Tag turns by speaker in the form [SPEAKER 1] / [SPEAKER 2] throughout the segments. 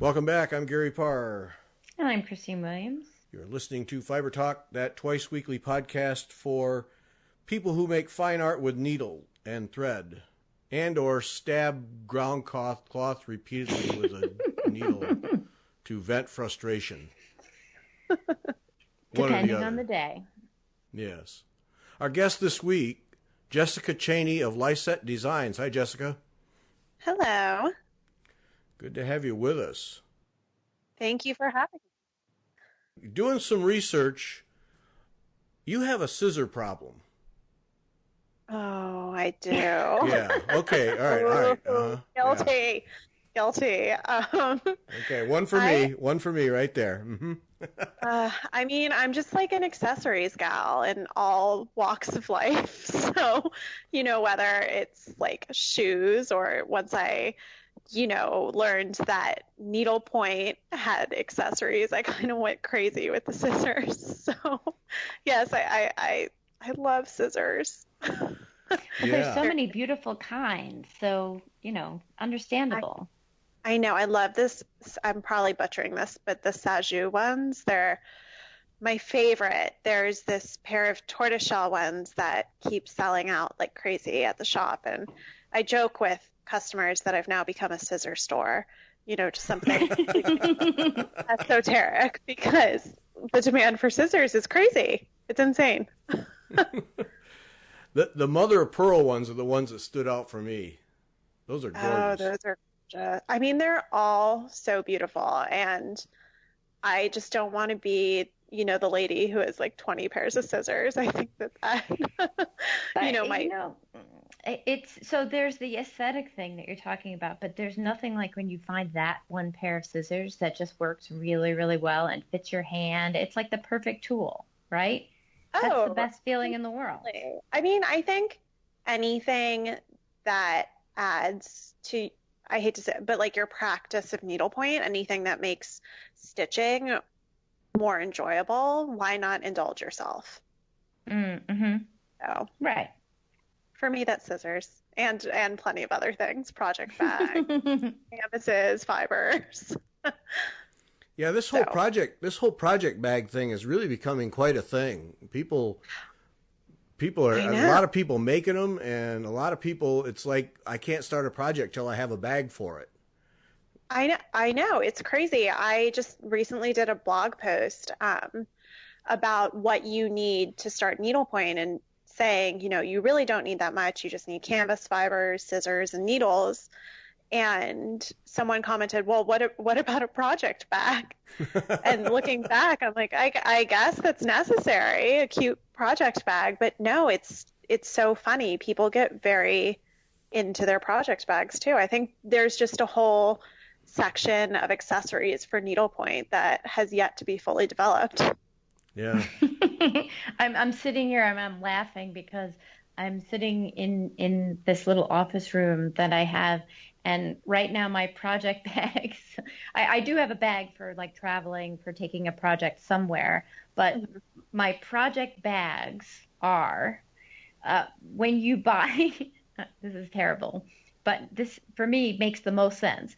[SPEAKER 1] Welcome back. I'm Gary Parr.
[SPEAKER 2] And I'm Christine Williams.
[SPEAKER 1] You're listening to Fiber Talk, that twice weekly podcast for people who make fine art with needle and thread and or stab ground cloth repeatedly with a needle to vent frustration.
[SPEAKER 2] Depending on the day.
[SPEAKER 1] Yes. Our guest this week, Jessica Chaney of Lyset Designs. Hi, Jessica.
[SPEAKER 3] Hello.
[SPEAKER 1] Good to have you with us.
[SPEAKER 3] Thank you for having me.
[SPEAKER 1] Doing some research, you have a scissor problem.
[SPEAKER 3] Oh, I do.
[SPEAKER 1] Yeah. Okay. All right.
[SPEAKER 3] Guilty. Yeah. Guilty.
[SPEAKER 1] Okay. One for me right there. Mm-hmm.
[SPEAKER 3] I'm just like an accessories gal in all walks of life. So, whether it's like shoes or once I learned that needlepoint had accessories, I kind of went crazy with the scissors. So, yes, I love scissors.
[SPEAKER 2] There's so many beautiful kinds, so, understandable.
[SPEAKER 3] I know. I love this. I'm probably butchering this, but the Saju ones, they're my favorite. There's this pair of tortoiseshell ones that keep selling out like crazy at the shop. And I joke with customers that I've now become a scissor store, just something esoteric, because the demand for scissors is crazy. It's insane.
[SPEAKER 1] The mother of pearl ones are the ones that stood out for me. Those are gorgeous.
[SPEAKER 3] Oh, those are gorgeous. They're all so beautiful, and I just don't want to be, the lady who has like 20 pairs of scissors. I think
[SPEAKER 2] it's so there's the aesthetic thing that you're talking about, but there's nothing like when you find that one pair of scissors that just works really, really well and fits your hand. It's like the perfect tool, right? That's the best feeling in the world.
[SPEAKER 3] I think anything that adds to, I hate to say it, but like your practice of needlepoint, anything that makes stitching more enjoyable, why not indulge yourself?
[SPEAKER 2] Mm-hmm.
[SPEAKER 3] So,
[SPEAKER 2] right.
[SPEAKER 3] For me, that's scissors and plenty of other things, project bags, canvases, fibers.
[SPEAKER 1] Yeah, this whole project bag thing is really becoming quite a thing. People are, a lot of people making them, and a lot of people, it's like, I can't start a project till I have a bag for it.
[SPEAKER 3] I know. It's crazy. I just recently did a blog post about what you need to start needlepoint, and saying, you really don't need that much. You just need canvas, fibers, scissors, and needles. And someone commented, well, what about a project bag? And looking back, I'm like, I guess that's necessary, a cute project bag. But no, it's so funny. People get very into their project bags too. I think there's just a whole section of accessories for needlepoint that has yet to be fully developed.
[SPEAKER 1] Yeah.
[SPEAKER 2] I'm sitting here, I'm laughing because I'm sitting in this little office room that I have, and right now my project bags, I do have a bag for like traveling, for taking a project somewhere, but my project bags are, when you buy, this is terrible, but this for me makes the most sense.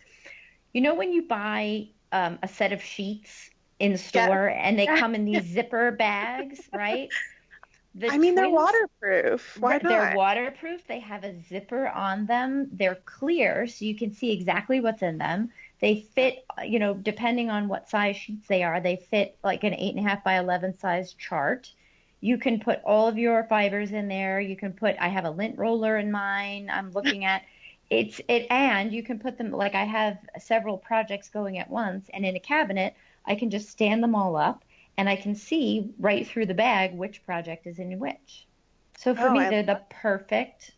[SPEAKER 2] When you buy a set of sheets in the store, and they come in these zipper bags, right?
[SPEAKER 3] They're waterproof. Why not?
[SPEAKER 2] They're waterproof. They have a zipper on them. They're clear, so you can see exactly what's in them. They fit, depending on what size sheets they are, they fit like an 8.5 by 11 size chart. You can put all of your fibers in there. I have a lint roller in mine I'm looking at. And you can put them, like I have several projects going at once, and in a cabinet, I can just stand them all up, and I can see right through the bag which project is in which. So for me, they're the perfect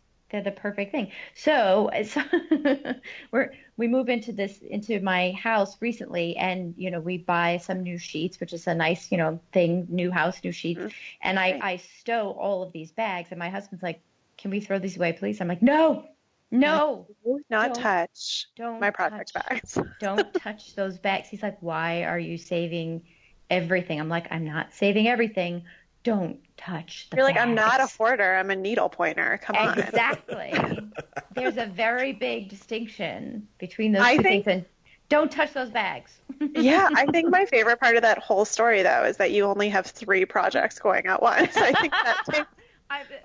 [SPEAKER 2] thing. So we move into my house recently, and we buy some new sheets, which is a nice thing, new house, new sheets, and I stow all of these bags, and my husband's like, "Can we throw these away, please?" I'm like, "No,
[SPEAKER 3] don't touch my project bags.
[SPEAKER 2] Don't touch those bags." He's like, "Why are you saving everything?" I'm like, "I'm not saving everything. Don't touch the
[SPEAKER 3] You're
[SPEAKER 2] bags."
[SPEAKER 3] like, "I'm not a hoarder. I'm a needle pointer. Come on."
[SPEAKER 2] Exactly. There's a very big distinction between those two things. And Don't touch those bags.
[SPEAKER 3] Yeah, I think my favorite part of that whole story, though, is that you only have 3 projects going at once. I think that takes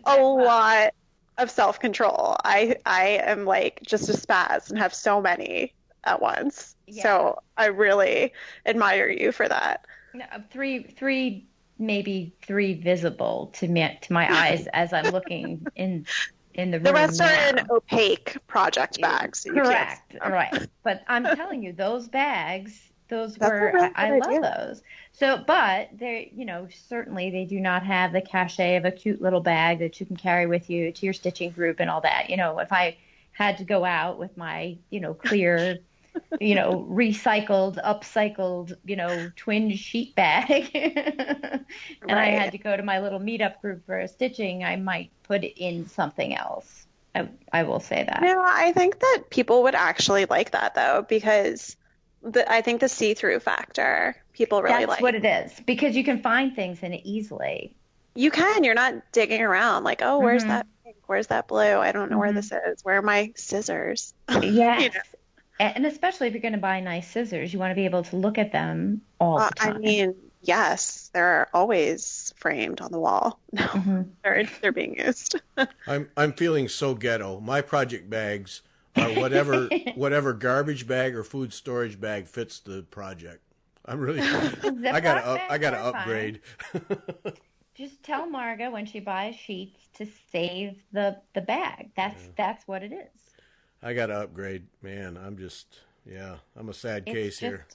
[SPEAKER 3] a lot of self-control. I am like just a spaz and have so many at once.
[SPEAKER 2] Yeah.
[SPEAKER 3] So I really admire you for that.
[SPEAKER 2] No, three, maybe 3 visible to my eyes as I'm looking in the room.
[SPEAKER 3] The rest
[SPEAKER 2] now.
[SPEAKER 3] are in opaque project bags. So
[SPEAKER 2] Correct, right. But I'm telling you, those bags,
[SPEAKER 3] really
[SPEAKER 2] I
[SPEAKER 3] good
[SPEAKER 2] love those. So, but they're, certainly they do not have the cachet of a cute little bag that you can carry with you to your stitching group and all that. If I had to go out with my, clear, recycled, upcycled, twin sheet bag, and I had to go to my little meetup group for stitching, I might put it in something else. I will say that.
[SPEAKER 3] No, I think that people would actually like that, though, because I think the see-through factor people really like.
[SPEAKER 2] That's what it is, because you can find things in it easily.
[SPEAKER 3] You can. You're not digging around like, oh, where's that pink? Where's that blue? I don't know where this is. Where are my scissors?
[SPEAKER 2] Yes. And especially if you're going to buy nice scissors, you want to be able to look at them all the time.
[SPEAKER 3] I mean, yes, they're always framed on the wall. No, they're being used.
[SPEAKER 1] I'm feeling so ghetto. My project bags are whatever garbage bag or food storage bag fits the project. I'm really I gotta upgrade.
[SPEAKER 2] Just tell Marga when she buys sheets to save the bag. That's what it is.
[SPEAKER 1] I gotta upgrade, man. I'm a sad case here.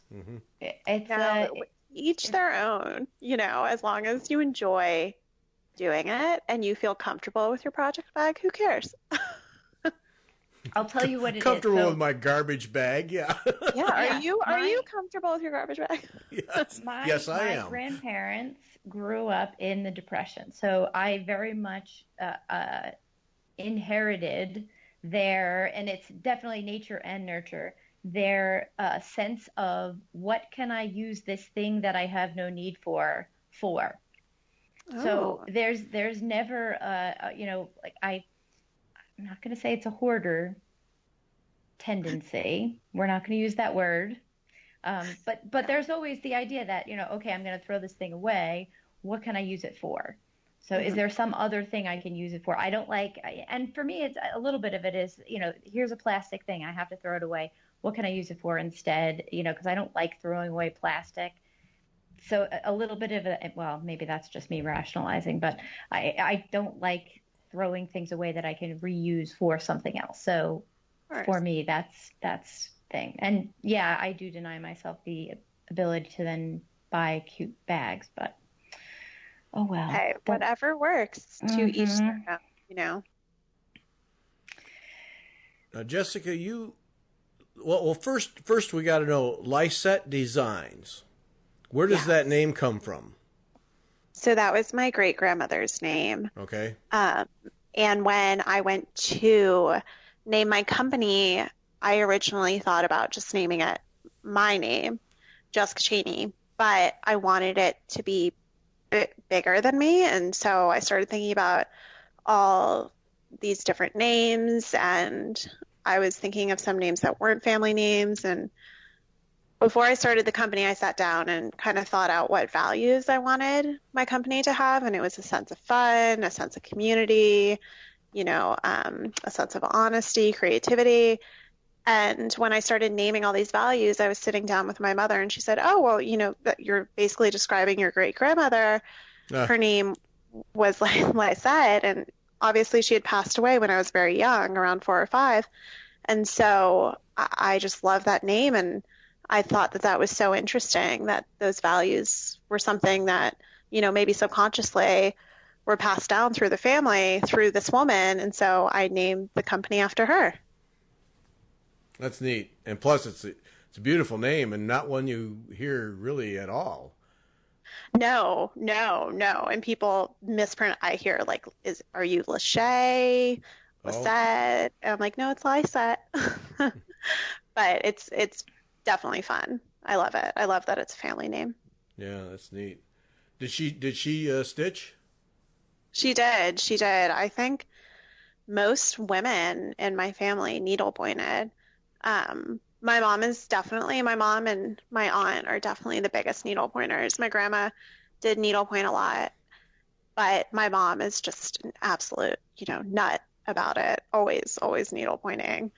[SPEAKER 3] Each their own, as long as you enjoy doing it and you feel comfortable with your project bag, who cares?
[SPEAKER 2] I'll tell you what it is.
[SPEAKER 1] Comfortable with my garbage bag, yeah.
[SPEAKER 3] Yeah, are you comfortable with your garbage bag?
[SPEAKER 1] Yes, I am.
[SPEAKER 2] My grandparents grew up in the Depression, so I very much inherited and it's definitely nature and nurture, their sense of what can I use this thing that I have no need for. Oh. So there's never, I'm not going to say it's a hoarder tendency. We're not going to use that word. But there's always the idea that, okay, I'm going to throw this thing away. What can I use it for? So is there some other thing I can use it for? And for me, it's a little bit of it is, here's a plastic thing. I have to throw it away. What can I use it for instead? Because I don't like throwing away plastic. So a little bit of maybe that's just me rationalizing, but I don't like throwing things away that I can reuse for something else. So for me, that's thing. And yeah, I do deny myself the ability to then buy cute bags, but oh well.
[SPEAKER 3] Hey, whatever works to each their own,
[SPEAKER 1] Jessica, first we got to know Lysette Designs. Where does that name come from?
[SPEAKER 3] So that was my great grandmother's name.
[SPEAKER 1] Okay.
[SPEAKER 3] And when I went to name my company, I originally thought about just naming it my name, Jessica Chaney, but I wanted it to be bigger than me, and so I started thinking about all these different names, and I was thinking of some names that weren't family names. And before I started the company, I sat down and kind of thought out what values I wanted my company to have, and it was a sense of fun, a sense of community, a sense of honesty, creativity. And when I started naming all these values, I was sitting down with my mother, and she said, oh, well, that you're basically describing your great-grandmother. Her name was Lysette, and obviously she had passed away when I was very young, around 4 or 5. And so I just love that name, and I thought that was so interesting that those values were something that, maybe subconsciously were passed down through the family, through this woman. And so I named the company after her.
[SPEAKER 1] That's neat. And plus, it's a beautiful name and not one you hear really at all.
[SPEAKER 3] No. And people mispronounce. I hear are you Lachey? Lysette? And I'm like, no, it's Lysette. But it's definitely fun. I love it. I love that it's a family name.
[SPEAKER 1] Yeah, that's neat. Did she stitch?
[SPEAKER 3] She did. I think most women in my family needle pointed. My mom and my aunt are definitely the biggest needle pointers. My grandma did needlepoint a lot, but my mom is just an absolute, nut about it. Always, always needlepointing.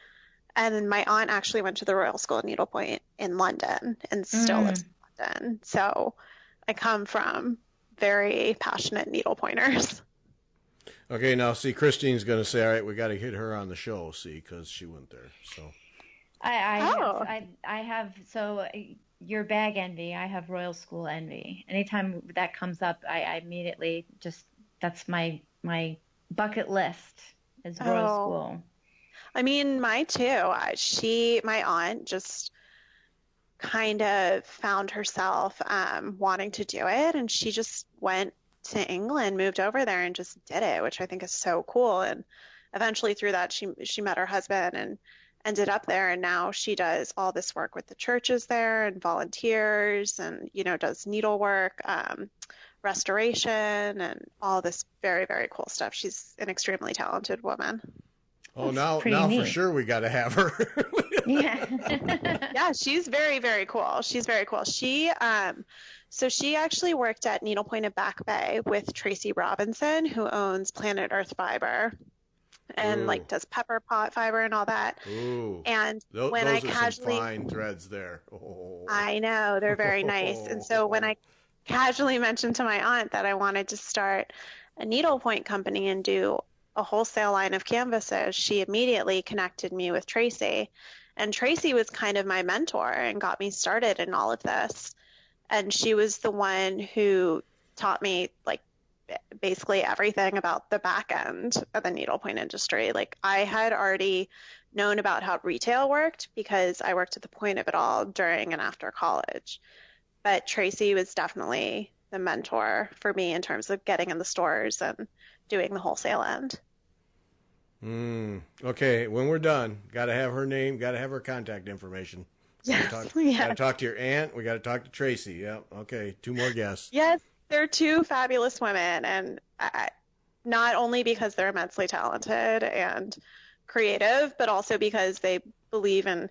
[SPEAKER 3] And then my aunt actually went to the Royal School of Needlepoint in London and still lives in London. So I come from very passionate needlepointers.
[SPEAKER 1] Okay, now see, Christine's going to say, all right, we got to hit her on the show, see, because she went there. So
[SPEAKER 2] I have, so your bag envy, I have Royal School envy. Anytime that comes up, I immediately just, that's my bucket list is Royal School.
[SPEAKER 3] I mean, mine too. My aunt just kind of found herself wanting to do it, and she just went to England, moved over there, and just did it, which I think is so cool. And eventually, through that, she met her husband and ended up there, and now she does all this work with the churches there and volunteers, and does needlework, restoration, and all this very, very cool stuff. She's an extremely talented woman.
[SPEAKER 1] Oh, now for sure we got to have her.
[SPEAKER 2] Yeah.
[SPEAKER 3] Yeah, she's very, very cool. She's very cool. She actually worked at Needlepoint in Back Bay with Tracy Robinson, who owns Planet Earth Fiber, and does pepper pot fiber and all that.
[SPEAKER 1] Ooh.
[SPEAKER 3] And
[SPEAKER 1] those
[SPEAKER 3] when
[SPEAKER 1] are
[SPEAKER 3] I casually,
[SPEAKER 1] some fine threads there. Oh.
[SPEAKER 3] I know they're very nice. And so when I casually mentioned to my aunt that I wanted to start a needlepoint company and do a wholesale line of canvases, she immediately connected me with Tracy. And Tracy was kind of my mentor and got me started in all of this. And she was the one who taught me basically everything about the back end of the needlepoint industry. I had already known about how retail worked because I worked at the point of it all during and after college. But Tracy was definitely the mentor for me in terms of getting in the stores and doing the wholesale end.
[SPEAKER 1] Okay, when we're done, got to have her name, got to have her contact information.
[SPEAKER 3] Yes.
[SPEAKER 1] Got to talk to your aunt. We got to talk to Tracy. Yeah. Okay. 2 more guests.
[SPEAKER 3] Yes, they're 2 fabulous women, and not only because they're immensely talented and creative, but also because they believe in,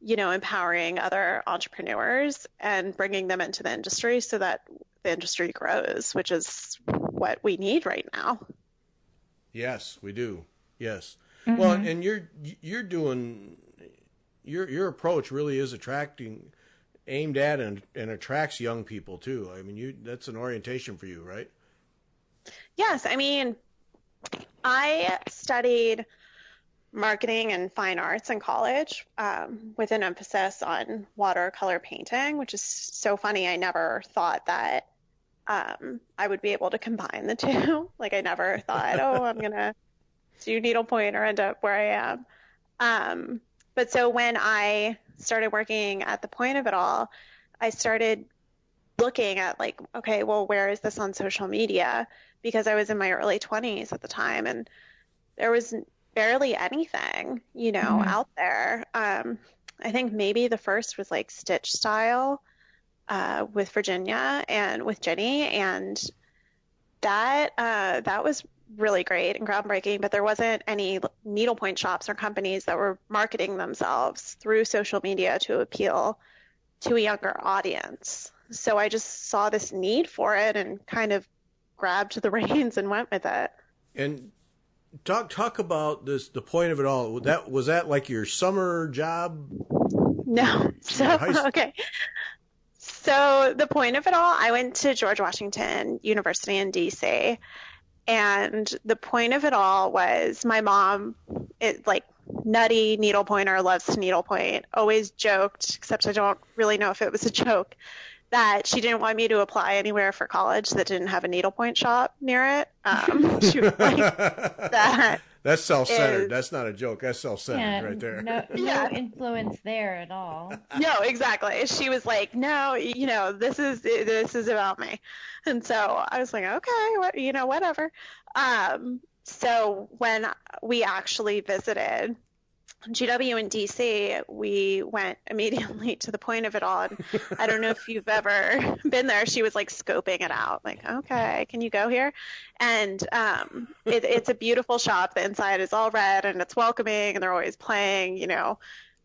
[SPEAKER 3] empowering other entrepreneurs and bringing them into the industry so that the industry grows, which is what we need right now.
[SPEAKER 1] Yes, we do. Yes. Mm-hmm. Well, and you're doing your approach really is aimed at and attracts young people too. I mean, that's an orientation for you, right?
[SPEAKER 3] Yes. I mean, I studied marketing and fine arts in college with an emphasis on watercolor painting, which is so funny. I never thought that I would be able to combine the two. I never thought, I'm going to do needlepoint or end up where I am. But so when I started working at the point of it all, I started looking at okay, well, where is this on social media? Because I was in my early 20s at the time, and there was barely anything, out there. I think maybe the first was Stitch Style with Virginia and with Jenny, and that was really great and groundbreaking, but there wasn't any needlepoint shops or companies that were marketing themselves through social media to appeal to a younger audience. So I just saw this need for it and kind of grabbed the reins and went with it.
[SPEAKER 1] And talk about this, the point of it all. Was that your summer job?
[SPEAKER 3] No. Okay. So the point of it all, I went to George Washington University in DC. And the point of it all was my mom, nutty needlepointer, loves to needlepoint, always joked, except I don't really know if it was a joke, that she didn't want me to apply anywhere for college that didn't have a needlepoint shop near it. She was that.
[SPEAKER 1] That's self-centered. That's not a joke. That's self-centered right there.
[SPEAKER 2] No influence there at all.
[SPEAKER 3] No, exactly. She was like, no, this is about me. And so I was like, okay, whatever. So when we actually visited GW in DC, we went immediately to the point of it all. And I don't know if you've ever been there. She was scoping it out. Okay, can you go here? And it's a beautiful shop. The inside is all red and it's welcoming, and they're always playing,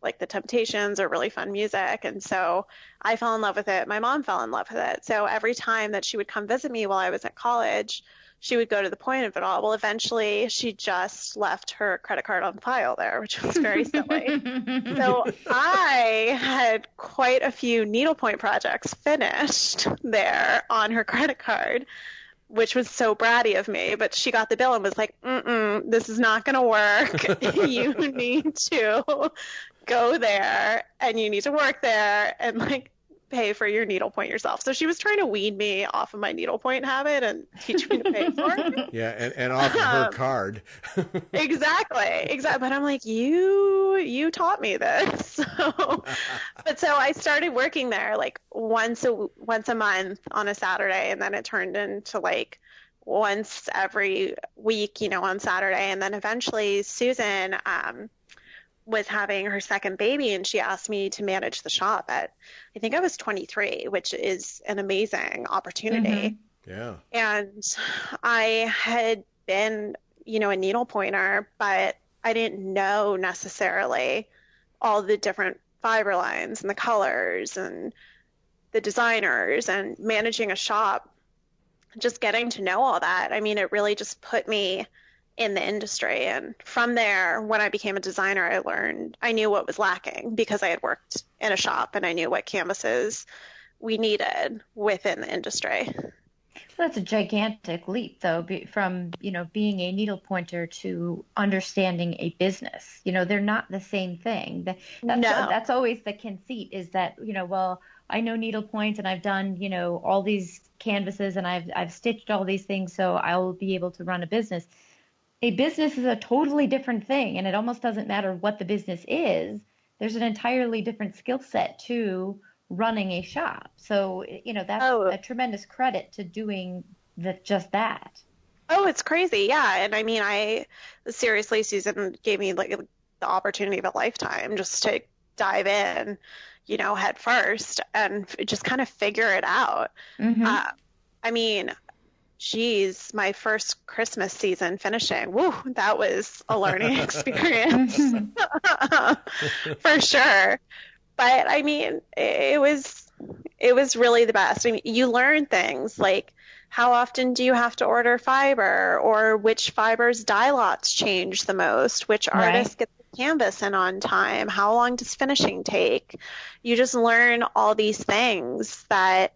[SPEAKER 3] like the Temptations or really fun music. And so I fell in love with it. My mom fell in love with it. So every time that she would come visit me while I was at college, she would go to the point of it all. Well, eventually she just left her credit card on file there, which was very silly. So I had quite a few needlepoint projects finished there on her credit card, which was so bratty of me. But she got the bill and was like, this is not going to work. You need to go there and you need to work there and like pay for your needlepoint yourself. So she was trying to wean me off of my needlepoint habit and teach me to pay for it.
[SPEAKER 1] Yeah, and off of her card.
[SPEAKER 3] Exactly. But I'm like, you taught me this. But so I started working there like once a month on a Saturday, and then it turned into like once every week, on Saturday. And then eventually Susan was having her second baby, and she asked me to manage the shop at, I think I was 23, which is an amazing opportunity.
[SPEAKER 1] Mm-hmm. Yeah.
[SPEAKER 3] And I had been, a needle pointer, but I didn't know necessarily all the different fiber lines and the colors and the designers and managing a shop. Just getting to know all that. I mean, it really just put me in the industry. And from there, when I became a designer, I knew what was lacking because I had worked in a shop and I knew what canvases we needed within the industry.
[SPEAKER 2] That's a gigantic leap, though, from, being a needle pointer to understanding a business. They're not the same thing. That's always the conceit, is that, well, I know needlepoint and I've done, all these canvases and I've stitched all these things, so I'll be able to run a business. A business is a totally different thing, and it almost doesn't matter what the business is. There's an entirely different skill set to running a shop. So, that's a tremendous credit to doing just that.
[SPEAKER 3] Oh, it's crazy. Yeah. And I mean, seriously, Susan gave me like the opportunity of a lifetime just to dive in, head first and just kind of figure it out.
[SPEAKER 2] Mm-hmm.
[SPEAKER 3] I mean, geez, my first Christmas season finishing, woo, that was a learning experience for sure. But I mean, it was really the best. I mean, you learn things like how often do you have to order fiber, or which fibers dye lots change the most, which artists get the canvas in on time, how long does finishing take? You just learn all these things that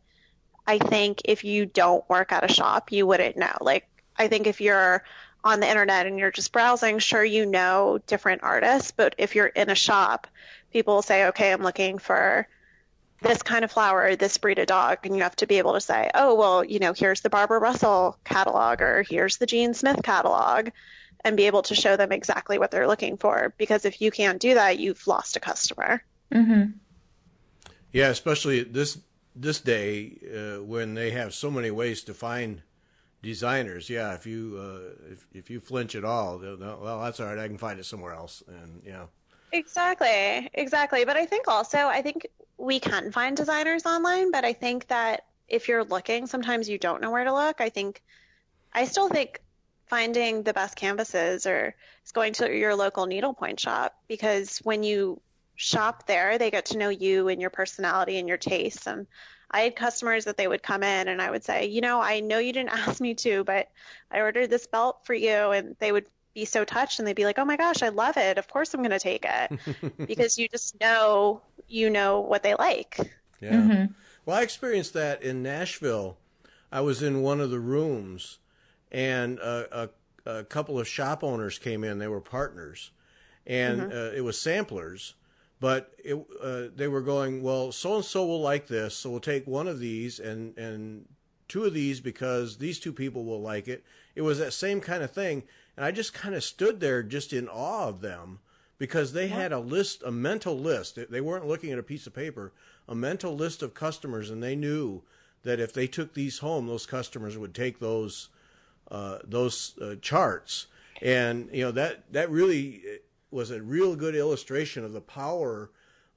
[SPEAKER 3] I think if you don't work at a shop, you wouldn't know. Like, I think if you're on the internet and you're just browsing, sure, different artists, but if you're in a shop, people will say, okay, I'm looking for this kind of flower, this breed of dog, and you have to be able to say, oh, well, here's the Barbara Russell catalog, or here's the Gene Smith catalog, and be able to show them exactly what they're looking for. Because if you can't do that, you've lost a customer.
[SPEAKER 2] Mm-hmm.
[SPEAKER 1] Yeah, especially this day when they have so many ways to find designers. Yeah, if you flinch at all, well, that's all right, I can find it somewhere else. And Exactly. But I think we can find designers online, but I think that if you're looking, sometimes you don't know where to look. I still think finding the best canvases is going to your local needlepoint shop, because when you shop there, they get to know you and your personality and your tastes. And I had customers that they would come in and I would say, I know you didn't ask me to, but I ordered this belt for you, and they would be so touched and they'd be like, oh my gosh, I love it. Of course I'm going to take it. Because you just know, what they like. Yeah.
[SPEAKER 2] Mm-hmm.
[SPEAKER 1] Well, I experienced that in Nashville. I was in one of the rooms and a couple of shop owners came in. They were partners, and it was samplers, but they were going, well, so-and-so will like this. So we'll take one of these and two of these because these two people will like it. It was that same kind of thing. And I just kind of stood there just in awe of them, because they had a mental list. They weren't looking at a piece of paper, a mental list of customers, and they knew that if they took these home, those customers would take those charts. And that really was a real good illustration of the power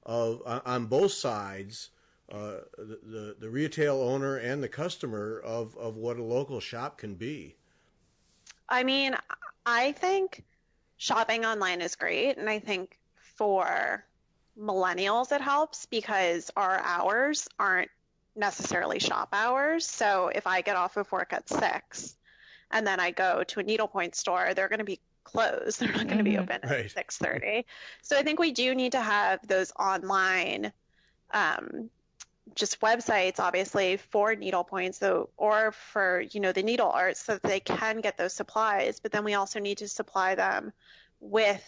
[SPEAKER 1] of on both sides, the retail owner and the customer of what a local shop can be.
[SPEAKER 3] I mean, I think shopping online is great, and I think for millennials it helps because our hours aren't necessarily shop hours. So if I get off of work at 6 and then I go to a needlepoint store, they're going to be closed. They're not going to be open
[SPEAKER 1] Right.
[SPEAKER 3] at 6:30. So I think we do need to have those online just websites, obviously, for needlepoints, so, or for, the needle arts, so that they can get those supplies. But then we also need to supply them with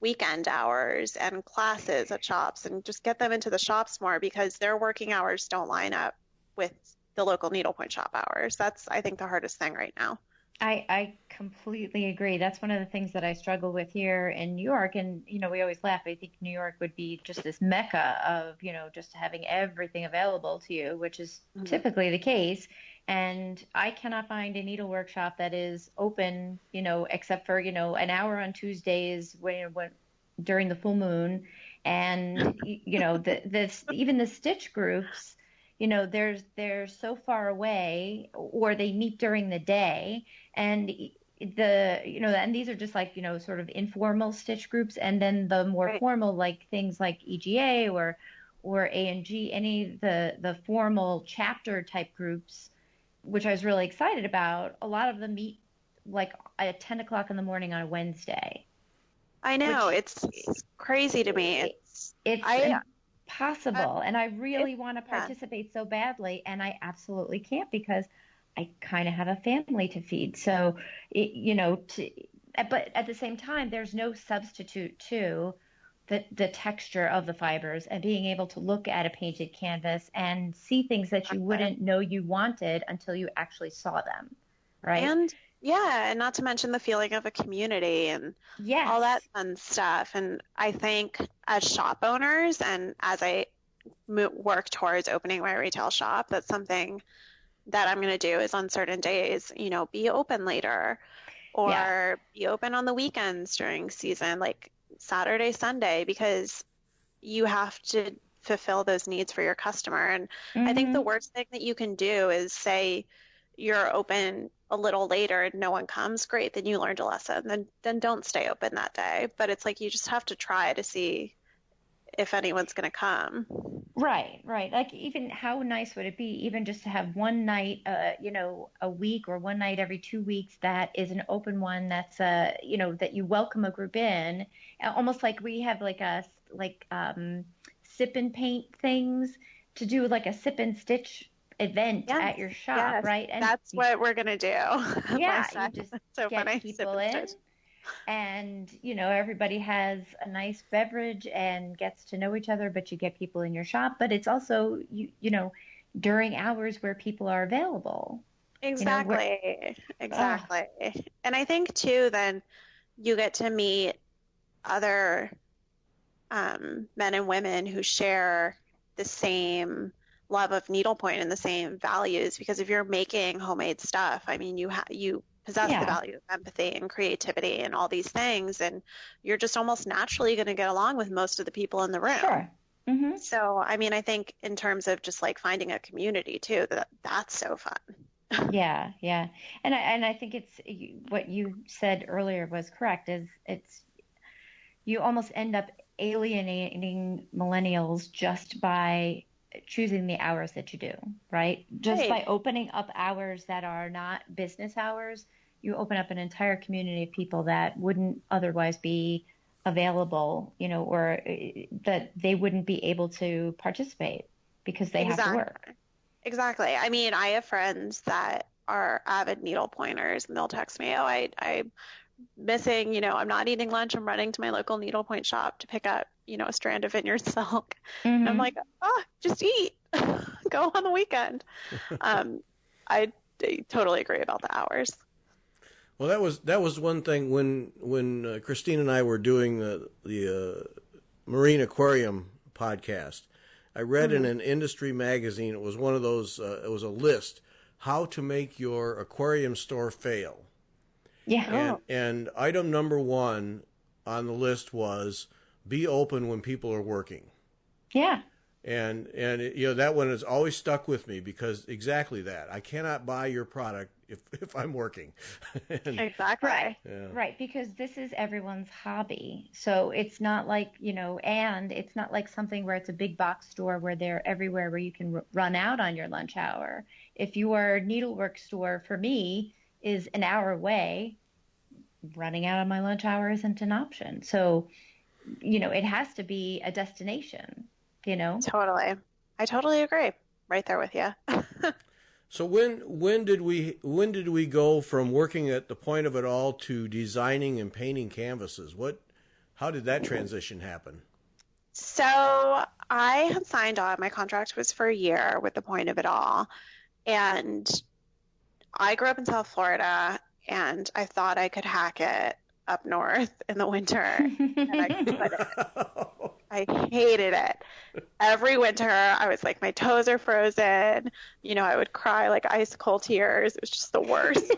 [SPEAKER 3] weekend hours and classes at shops, and just get them into the shops more, because their working hours don't line up with the local needlepoint shop hours. That's, I think, the hardest thing right now.
[SPEAKER 2] I completely agree. That's one of the things that I struggle with here in New York. And, we always laugh. I think New York would be just this mecca of, just having everything available to you, which is typically the case. And I cannot find a needle workshop that is open, except for, an hour on Tuesdays when during the full moon. And, even the stitch groups, they're so far away, or they meet during the day, and and these are just like, sort of informal stitch groups. And then the more formal, like things like EGA or A&G, any of the formal chapter type groups, which I was really excited about. A lot of them meet like at 10 o'clock in the morning on a Wednesday.
[SPEAKER 3] I know, it's crazy to me.
[SPEAKER 2] It's possible, and I really want to participate so badly, and I absolutely can't, because I kind of have a family to feed. So, but at the same time, there's no substitute to the texture of the fibers and being able to look at a painted canvas and see things that you wouldn't know you wanted until you actually saw them, right?
[SPEAKER 3] And not to mention the feeling of a community and all that fun stuff. And I think as shop owners, and as I work towards opening my retail shop, that's something that I'm going to do, is on certain days, be open later, or be open on the weekends during season, like Saturday, Sunday, because you have to fulfill those needs for your customer. And I think the worst thing that you can do is say you're open a little later and no one comes. Great, then you learned a lesson. Then don't stay open that day. But it's like you just have to try to see if anyone's going to come.
[SPEAKER 2] Right. Like, even how nice would it be even just to have one night, a week, or one night every 2 weeks that is an open one, that's, that you welcome a group in, almost like we have sip and paint things, to do like a sip and stitch event at your shop, right? And
[SPEAKER 3] that's what we're going to do.
[SPEAKER 2] Yeah, you just
[SPEAKER 3] so
[SPEAKER 2] get
[SPEAKER 3] funny.
[SPEAKER 2] people in. And, everybody has a nice beverage and gets to know each other, but you get people in your shop. But it's also, during hours where people are available.
[SPEAKER 3] Exactly. Exactly. And I think, too, then you get to meet other men and women who share the same love of needlepoint and the same values. Because if you're making homemade stuff, I mean, you possess the value of empathy and creativity and all these things, and you're just almost naturally going to get along with most of the people in the room.
[SPEAKER 2] Sure. Mm-hmm.
[SPEAKER 3] So, I mean, I think in terms of just like finding a community too, that's so fun.
[SPEAKER 2] Yeah. And I think it's what you said earlier was correct. It's you almost end up alienating millennials just by choosing the hours that you do, right? Just by opening up hours that are not business hours, you open up an entire community of people that wouldn't otherwise be available, or that they wouldn't be able to participate because they have to work.
[SPEAKER 3] Exactly. I mean, I have friends that are avid needle pointers, and they'll text me, I'm missing, I'm not eating lunch. I'm running to my local needlepoint shop to pick up, a strand of vineyard silk. And I'm like, just eat. Go on the weekend. I totally agree about the hours.
[SPEAKER 1] Well, that was one thing when Christine and I were doing the Marine Aquarium podcast. I read in an industry magazine, it was one of those, it was a list, how to make your aquarium store fail.
[SPEAKER 2] Yeah.
[SPEAKER 1] And item number 1 on the list was be open when people are working.
[SPEAKER 2] Yeah.
[SPEAKER 1] And you know, that one has always stuck with me because exactly that. I cannot buy your product if I'm working.
[SPEAKER 3] Exactly.
[SPEAKER 2] Right.
[SPEAKER 1] Yeah.
[SPEAKER 2] Right. Because this is everyone's hobby. So it's not like, and it's not like something where it's a big box store where they're everywhere where you can run out on your lunch hour. If your needlework store, for me, is an hour away, running out on my lunch hour isn't an option. So, it has to be a destination,
[SPEAKER 3] Totally. I totally agree. Right there with you.
[SPEAKER 1] So when did we go from working at the point of it all to designing and painting canvases? How did that transition happen?
[SPEAKER 3] So I had signed on. My contract was for a year with the point of it all. And I grew up in South Florida, and I thought I could hack it up north in the winter, and I couldn't. I hated it. Every winter, I was like, my toes are frozen. I would cry like ice cold tears. It was just the worst.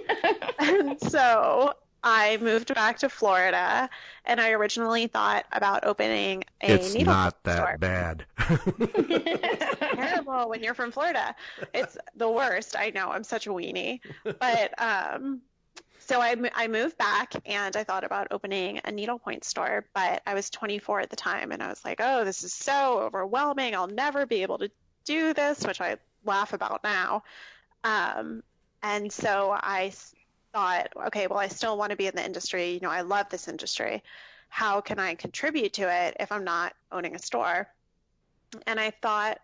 [SPEAKER 3] And so I moved back to Florida, and I originally thought about opening a
[SPEAKER 1] It's
[SPEAKER 3] needle
[SPEAKER 1] not that
[SPEAKER 3] store.
[SPEAKER 1] bad.
[SPEAKER 3] It's terrible when you're from Florida. It's the worst. I know. I'm such a weenie. But so I moved back, and I thought about opening a needlepoint store, but I was 24 at the time, and I was like, oh, this is so overwhelming. I'll never be able to do this, which I laugh about now. And so I thought, okay, well, I still want to be in the industry. I love this industry. How can I contribute to it if I'm not owning a store? And I thought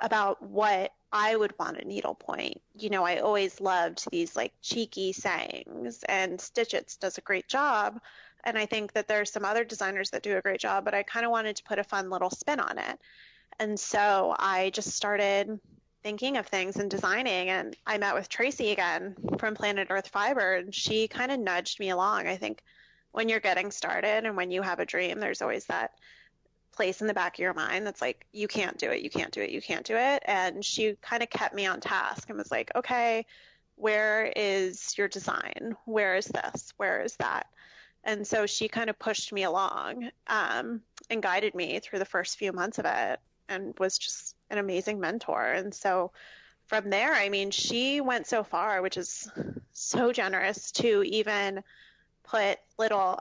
[SPEAKER 3] about what I would want a needlepoint. I always loved these like cheeky sayings, and Stitchits does a great job. And I think that there's some other designers that do a great job, but I kind of wanted to put a fun little spin on it. And so I just started thinking of things and designing, and I met with Tracy again from Planet Earth Fiber, and she kind of nudged me along. I think when you're getting started and when you have a dream, there's always that place in the back of your mind that's like, you can't do it, you can't do it, you can't do it. And she kind of kept me on task and was like, okay, where is your design? Where is this? Where is that? And so she kind of pushed me along and guided me through the first few months of it, and was just an amazing mentor. And so from there, I mean, she went so far, which is so generous, to even put little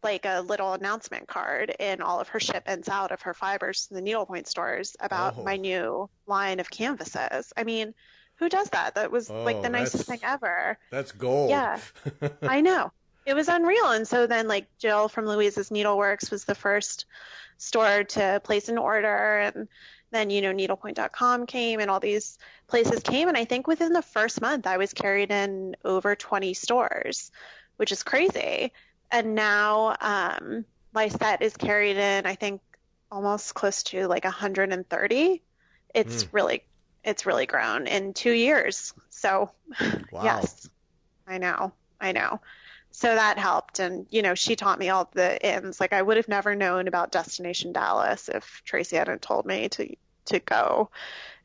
[SPEAKER 3] like a little announcement card in all of her shipments out of her fibers to the needlepoint stores about my new line of canvases. I mean, who does that? That was like the nicest thing ever.
[SPEAKER 1] That's gold.
[SPEAKER 3] Yeah, I know. It was unreal. And so then like Jill from Louise's Needleworks was the first store to place an order. And then, needlepoint.com came, and all these places came. And I think within the first month I was carried in over 20 stores, which is crazy. And now Lysette is carried in, I think, almost close to like 130. It's really grown in 2 years. So
[SPEAKER 1] Wow.
[SPEAKER 3] Yes, I know. So that helped. And, she taught me all the ins. Like, I would have never known about Destination Dallas if Tracy hadn't told me to go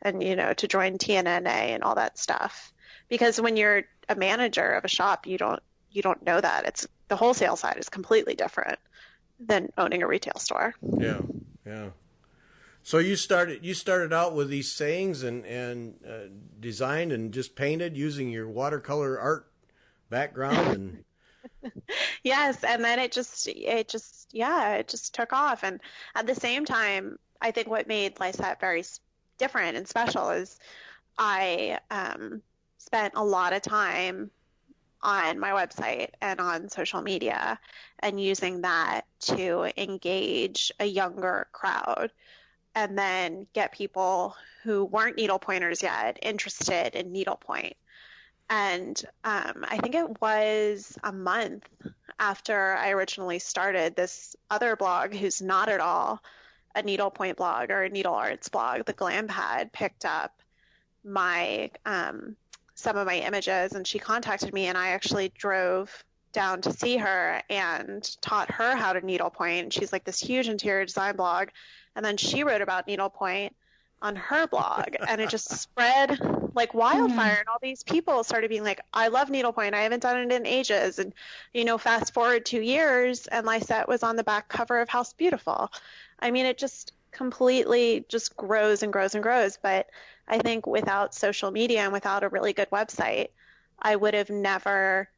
[SPEAKER 3] and, to join TNNA and all that stuff. Because when you're a manager of a shop, you don't know that. The wholesale side is completely different than owning a retail store.
[SPEAKER 1] Yeah. So you started out with these sayings and designed and just painted using your watercolor art background and
[SPEAKER 3] Yes, and then it just took off. And at the same time, I think what made Lysette very different and special is I spent a lot of time on my website and on social media and using that to engage a younger crowd, and then get people who weren't needlepointers yet interested in needlepoint. And I think it was a month after I originally started, this other blog who's not at all a needlepoint blog or a needle arts blog, the Glam Pad, picked up my some of my images, and she contacted me, and I actually drove down to see her and taught her how to needlepoint. She's like this huge interior design blog, and then she wrote about needlepoint on her blog, and it just spread like wildfire. And all these people started being like, I love needlepoint, I haven't done it in ages. And fast forward 2 years, and Lysette was on the back cover of House Beautiful. I mean, it just completely just grows and grows and grows. But I think without social media and without a really good website, I would have never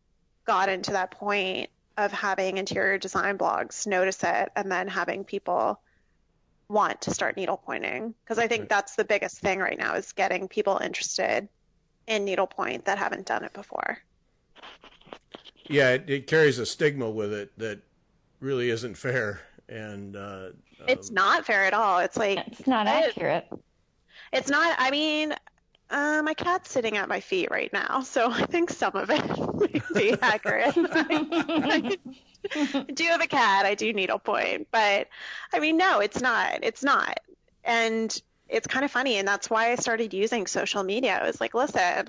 [SPEAKER 3] gotten to that point of having interior design blogs notice it and then having people want to start needlepointing. Because I think that's the biggest thing right now is getting people interested in needlepoint that haven't done it before.
[SPEAKER 1] Yeah, it carries a stigma with it that really isn't fair. And
[SPEAKER 3] it's not fair at all. It's like
[SPEAKER 2] it's not accurate.
[SPEAKER 3] It's not. I mean, my cat's sitting at my feet right now, so I think some of it might be accurate. I do have a cat. I do needlepoint, but I mean, no, it's not. It's not. And it's kind of funny, and that's why I started using social media. I was like, listen,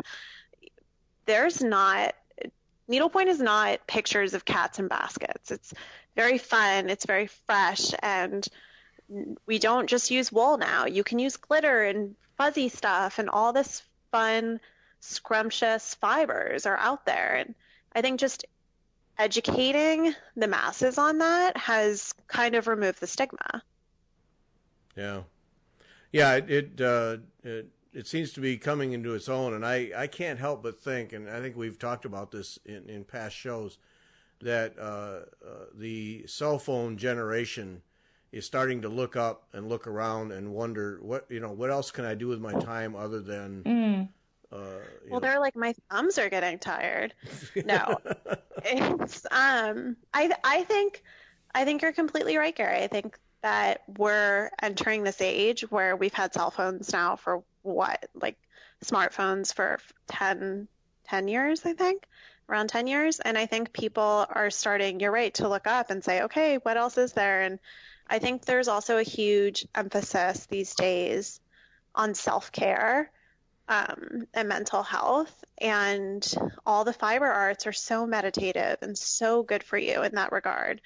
[SPEAKER 3] needlepoint is not pictures of cats in baskets. It's very fun. It's very fresh, and we don't just use wool now. You can use glitter and fuzzy stuff, and all this fun, scrumptious fibers are out there. And I think just educating the masses on that has kind of removed the stigma.
[SPEAKER 1] Yeah. Yeah, it seems to be coming into its own, and I can't help but think, and I think we've talked about this in past shows, that the cell phone generation is starting to look up and look around and wonder what else can I do with my time other than
[SPEAKER 3] they're like, my thumbs are getting tired. No, it's I think you're completely right, Gary. I think that we're entering this age where we've had cell phones now for like smartphones for 10 years, I think, around 10 years. And I think people are starting, you're right, to look up and say, okay, what else is there? And I think there's also a huge emphasis these days on self-care and mental health. And all the fiber arts are so meditative and so good for you in that regard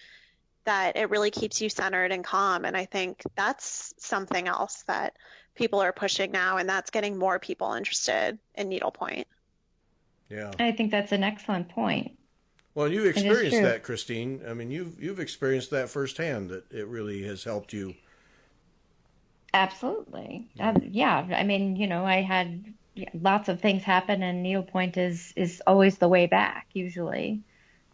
[SPEAKER 3] that it really keeps you centered and calm. And I think that's something else that people are pushing now, and that's getting more people interested in needlepoint.
[SPEAKER 1] Yeah.
[SPEAKER 2] I think that's an excellent point.
[SPEAKER 1] Well, you experienced that, Christine. I mean, you've experienced that firsthand, that it really has helped you.
[SPEAKER 2] Absolutely. Yeah. I mean, I had lots of things happen, and needlepoint is always the way back, usually,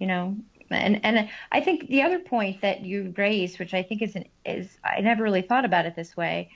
[SPEAKER 2] And I think the other point that you raised, which I think is I never really thought about it this way.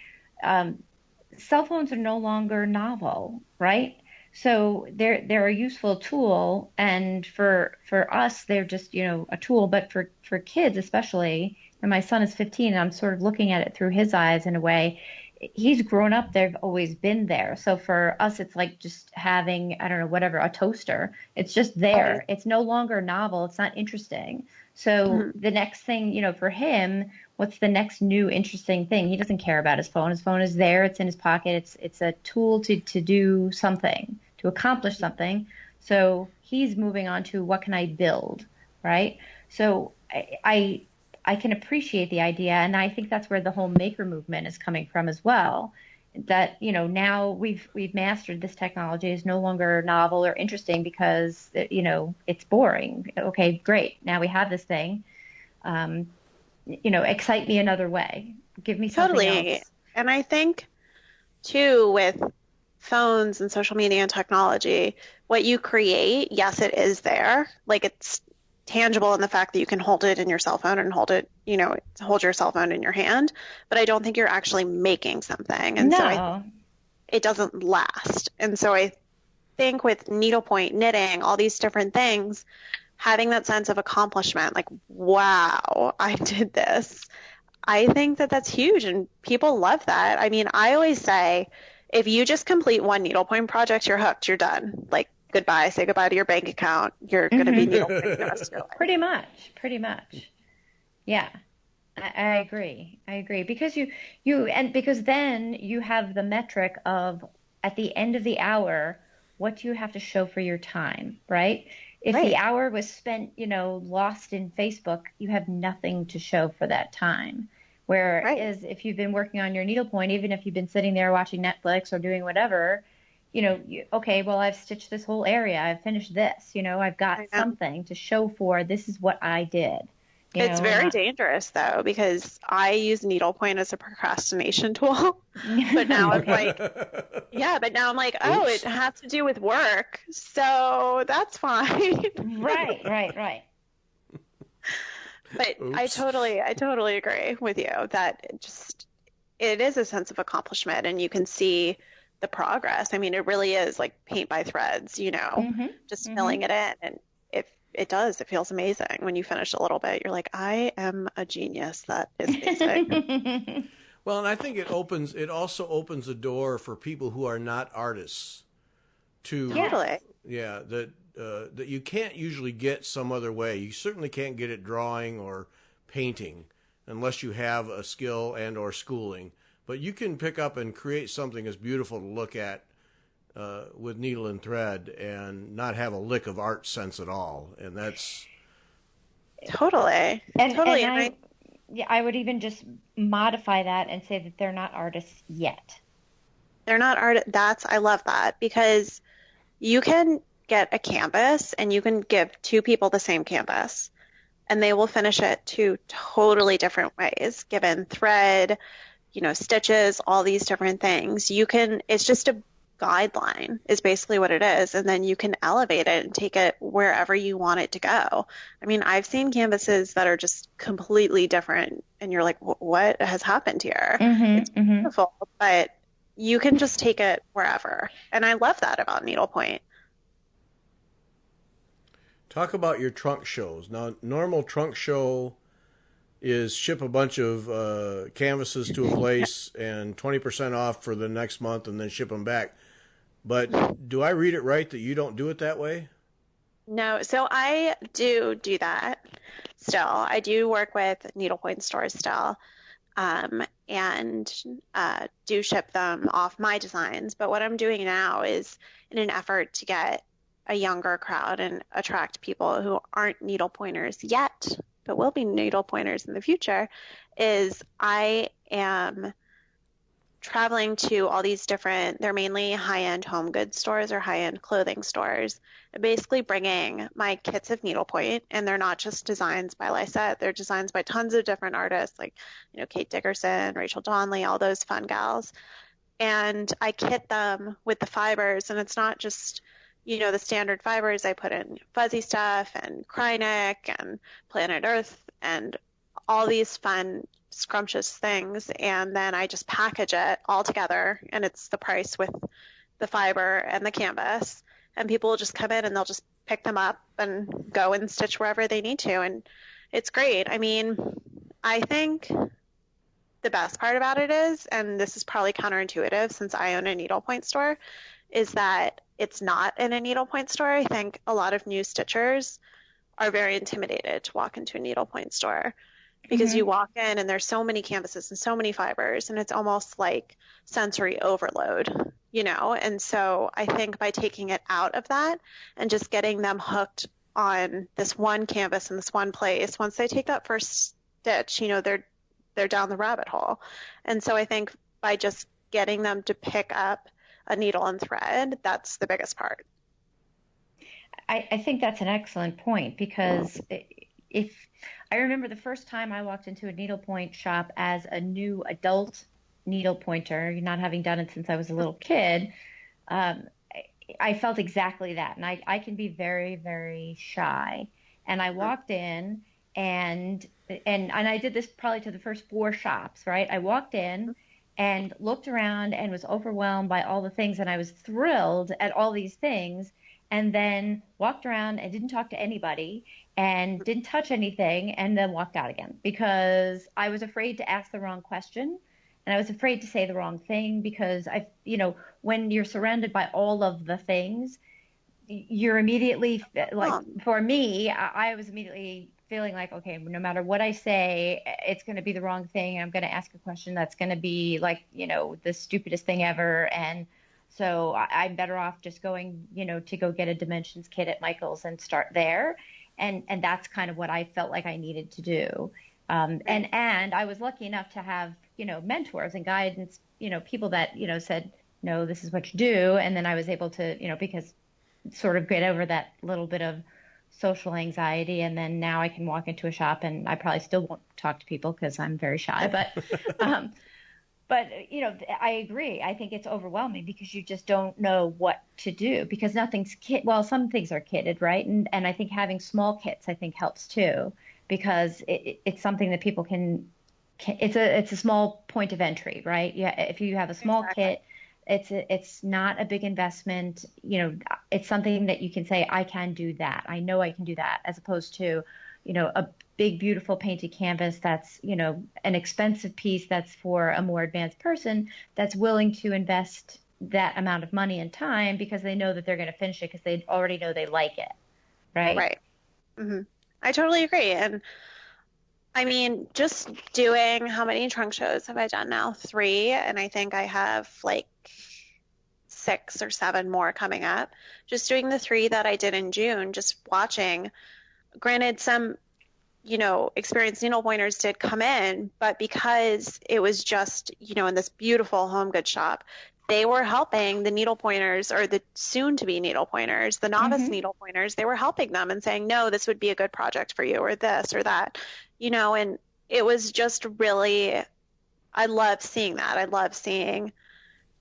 [SPEAKER 2] Cell phones are no longer novel, right? So they're a useful tool, and for us, they're just a tool. But for kids especially, and my son is 15, and I'm sort of looking at it through his eyes in a way. He's grown up, they've always been there. So for us, it's like just having, I don't know, whatever, a toaster. It's just there. Right. It's no longer novel. It's not interesting. So the next thing, for him, what's the next new interesting thing? He doesn't care about his phone. His phone is there. It's in his pocket. It's a tool to do something, to accomplish something. So he's moving on to what can I build, right? So I can appreciate the idea, and I think that's where the whole maker movement is coming from as well. That now we've mastered this technology. Is no longer novel or interesting because it's boring. Okay, great. Now we have this thing. Excite me another way. Give me something else.
[SPEAKER 3] And I think too, with phones and social media and technology, what you create, yes, it is there. Like, it's tangible in the fact that you can hold it in your cell phone and hold your cell phone in your hand, but I don't think you're actually making something. And so it doesn't last. And so I think with needlepoint, knitting, all these different things, having that sense of accomplishment, like, wow, I did this. I think that that's huge, and people love that. I mean, I always say, if you just complete one needlepoint project, you're hooked, you're done. Like, goodbye, say goodbye to your bank account. You're going to be needlepointing the rest of your life.
[SPEAKER 2] Pretty much. Yeah, I agree. Because because then you have the metric of, at the end of the hour, what do you have to show for your time, right? If the hour was spent, lost in Facebook, you have nothing to show for that time. Whereas if you've been working on your needlepoint, even if you've been sitting there watching Netflix or doing whatever, okay, well, I've stitched this whole area. I've finished this, I've got something to show for, this is what I did.
[SPEAKER 3] It's very dangerous, though, because I use needlepoint as a procrastination tool. But now I'm like, but now I'm like, oh, it has to do with work, so that's fine.
[SPEAKER 2] Right.
[SPEAKER 3] But I totally agree with you that it is a sense of accomplishment, and you can see the progress. I mean, it really is like paint by threads, just filling it in. And it feels amazing when you finish a little bit. You're like, I am a genius. That is basic.
[SPEAKER 1] Well, and I think it also opens a door for people who are not artists to
[SPEAKER 3] totally.
[SPEAKER 1] Yeah, that you can't usually get some other way. You certainly can't get it drawing or painting unless you have a skill and or schooling. But you can pick up and create something as beautiful to look at with needle and thread and not have a lick of art sense at all. And that's
[SPEAKER 3] totally.
[SPEAKER 2] I would even just modify that and say that they're not artists yet.
[SPEAKER 3] They're not I love that, because you can get a canvas and you can give two people the same canvas and they will finish it two totally different ways, given thread, stitches, all these different things. It's just a guideline is basically what it is. And then you can elevate it and take it wherever you want it to go. I mean, I've seen canvases that are just completely different and you're like, what has happened here? It's beautiful, but you can just take it wherever. And I love that about needlepoint.
[SPEAKER 1] Talk about your trunk shows. Now, normal trunk show is ship a bunch of canvases to a place and 20% off for the next month and then ship them back. But do I read it right that you don't do it that way?
[SPEAKER 3] No, so I do that still. I do work with needlepoint stores still, and do ship them off my designs. But what I'm doing now is in an effort to get a younger crowd and attract people who aren't needlepointers yet, but will be needlepointers in the future, is I am traveling to all these they're mainly high-end home goods stores or high-end clothing stores, and basically bringing my kits of needlepoint. And they're not just designs by Lysette, they're designs by tons of different artists like, Kate Dickerson, Rachel Donnelly, all those fun gals. And I kit them with the fibers, and it's not just, the standard fibers. I put in fuzzy stuff and Krynic and Planet Earth and all these fun scrumptious things, and then I just package it all together, and it's the price with the fiber and the canvas, and people will just come in and they'll just pick them up and go and stitch wherever they need to, and it's great. I mean, I think the best part about it is, and this is probably counterintuitive since I own a needlepoint store, is that it's not in a needlepoint store. I think a lot of new stitchers are very intimidated to walk into a needlepoint store, because you walk in and there's so many canvases and so many fibers, and it's almost like sensory overload, And so I think by taking it out of that and just getting them hooked on this one canvas in this one place, once they take that first stitch, they're down the rabbit hole. And so I think by just getting them to pick up a needle and thread, that's the biggest part.
[SPEAKER 2] I think that's an excellent point, because if I remember the first time I walked into a needlepoint shop as a new adult needlepointer, not having done it since I was a little kid, I felt exactly that. And I can be very, very shy. And I walked in and I did this probably to the first 4 shops, right? I walked in and looked around and was overwhelmed by all the things. And I was thrilled at all these things, and then walked around and didn't talk to anybody and didn't touch anything, and then walked out again because I was afraid to ask the wrong question. And I was afraid to say the wrong thing, because when you're surrounded by all of the things, you're immediately for me, I was immediately feeling like, okay, no matter what I say, it's going to be the wrong thing. I'm going to ask a question that's going to be like, the stupidest thing ever. And so I'm better off just going, to go get a dimensions kit at Michael's and start there. And that's kind of what I felt like I needed to do. And I was lucky enough to have, mentors and guidance, people that, said, no, this is what you do. And then I was able to, because sort of get over that little bit of social anxiety, and then now I can walk into a shop and I probably still won't talk to people because I'm very shy, but I agree. I think it's overwhelming because you just don't know what to do because nothing's well, some things are kitted, right? And I think having small kits I think helps too because it's something that people can it's a small point of entry, right? Yeah, if you have a small kit, it's not a big investment. It's something that you can say, I can do that. I know I can do that, as opposed to, a big, beautiful painted canvas that's, an expensive piece that's for a more advanced person that's willing to invest that amount of money and time because they know that they're going to finish it because they already know they like it, right?
[SPEAKER 3] Right. Mm-hmm. I totally agree. And I mean, just doing, how many trunk shows have I done now? 3. And I think I have like 6 or 7 more coming up. Just doing the 3 that I did in June, just watching. Granted, some, experienced needle pointers did come in, but because it was just, in this beautiful home goods shop, they were helping the needle pointers or the soon to be needle pointers, the novice needle pointers. They were helping them and saying, no, this would be a good project for you, or this or that, and it was just really, I love seeing that. I love seeing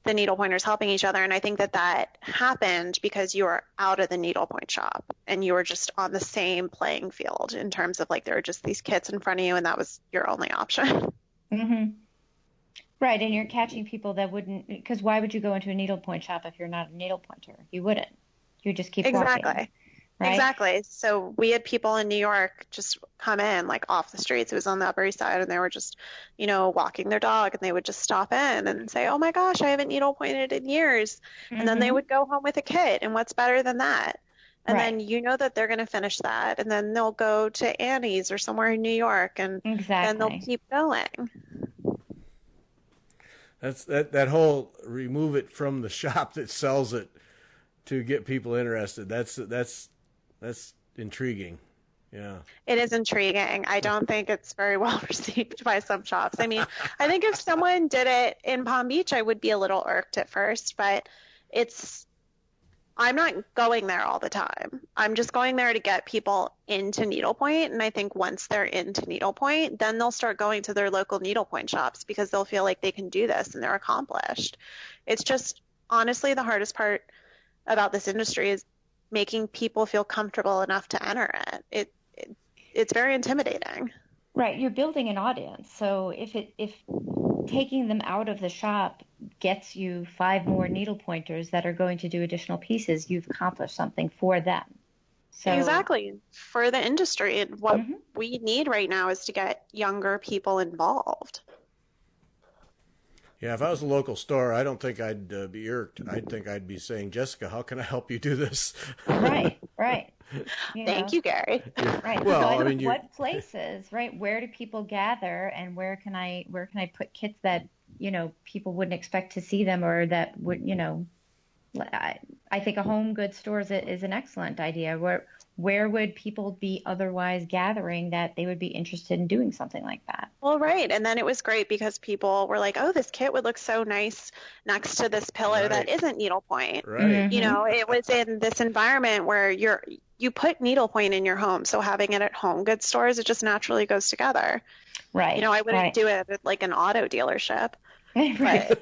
[SPEAKER 3] the needle pointers helping each other. And I think that happened because you were out of the needlepoint shop and you were just on the same playing field in terms of like, there were just these kits in front of you and that was your only option.
[SPEAKER 2] Mm-hmm. Right. And you're catching people that wouldn't, because why would you go into a needlepoint shop if you're not a needle pointer? You wouldn't. You just keep walking. Right?
[SPEAKER 3] Exactly. So we had people in New York just come in like off the streets. It was on the Upper East Side and they were just, walking their dog and they would just stop in and say, oh my gosh, I haven't needle pointed in years. And then they would go home with a kit. And what's better than that? And then that they're going to finish that. And then they'll go to Annie's or somewhere in New York and then they'll keep going.
[SPEAKER 1] That's that whole remove it from the shop that sells it to get people interested. That's intriguing. Yeah.
[SPEAKER 3] It is intriguing. I don't think it's very well received by some shops. I mean, I think if someone did it in Palm Beach, I would be a little irked at first, but I'm not going there all the time. I'm just going there to get people into needlepoint. And I think once they're into needlepoint, then they'll start going to their local needlepoint shops because they'll feel like they can do this and they're accomplished. It's just honestly the hardest part about this industry is making people feel comfortable enough to enter it. It's very intimidating.
[SPEAKER 2] Right. You're building an audience. So if taking them out of the shop gets you 5 more needle pointers that are going to do additional pieces, you've accomplished something for them. So
[SPEAKER 3] exactly. For the industry. And what we need right now is to get younger people involved.
[SPEAKER 1] Yeah, if I was a local store, I don't think I'd be irked. I think I'd be saying, Jessica, how can I help you do this?
[SPEAKER 2] Right.
[SPEAKER 3] Thank you, Gary.
[SPEAKER 2] Right.
[SPEAKER 1] Well,
[SPEAKER 2] so what places, right? Where do people gather, and where can I put kits that people wouldn't expect to see them, or that would I think a home goods store is an excellent idea. Where would people be otherwise gathering that they would be interested in doing something like that?
[SPEAKER 3] Well, right. And then it was great because people were like, oh, this kit would look so nice next to this pillow that isn't needlepoint.
[SPEAKER 1] Right.
[SPEAKER 3] It was in this environment where you put needlepoint in your home. So having it at home goods stores, it just naturally goes together.
[SPEAKER 2] Right.
[SPEAKER 3] I wouldn't do it at like an auto dealership.
[SPEAKER 2] Right.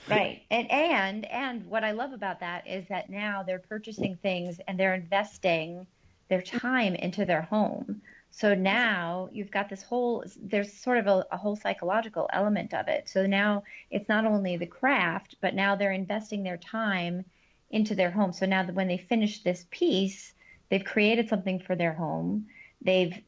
[SPEAKER 2] Right. And what I love about that is that now they're purchasing things and they're investing their time into their home. So now you've got there's sort of a whole psychological element of it. So now it's not only the craft, but now they're investing their time into their home. So now that when they finish this piece, they've created something for their home. They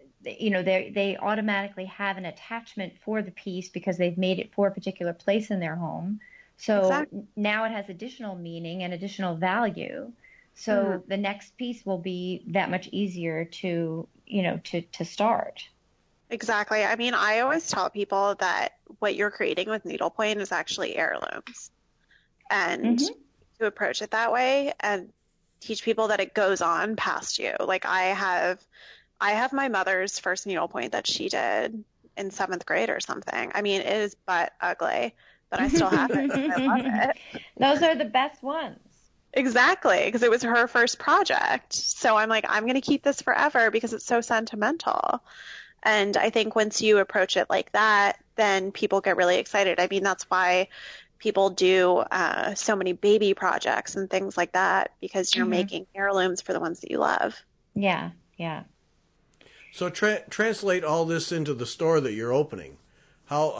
[SPEAKER 2] automatically have an attachment for the piece because they've made it for a particular place in their home. So now it has additional meaning and additional value. So the next piece will be that much easier to start.
[SPEAKER 3] Exactly. I mean, I always tell people that what you're creating with needlepoint is actually heirlooms. And to approach it that way and teach people that it goes on past you. Like I have my mother's first needlepoint that she did in 7th grade or something. I mean, it is butt ugly. But I still have it. I love it.
[SPEAKER 2] Those are the best ones.
[SPEAKER 3] Exactly, because it was her first project. So I'm like, I'm going to keep this forever because it's so sentimental. And I think once you approach it like that, then people get really excited. I mean, that's why people do so many baby projects and things like that, because you're making heirlooms for the ones that you love.
[SPEAKER 2] Yeah, yeah.
[SPEAKER 1] So translate all this into the store that you're opening. How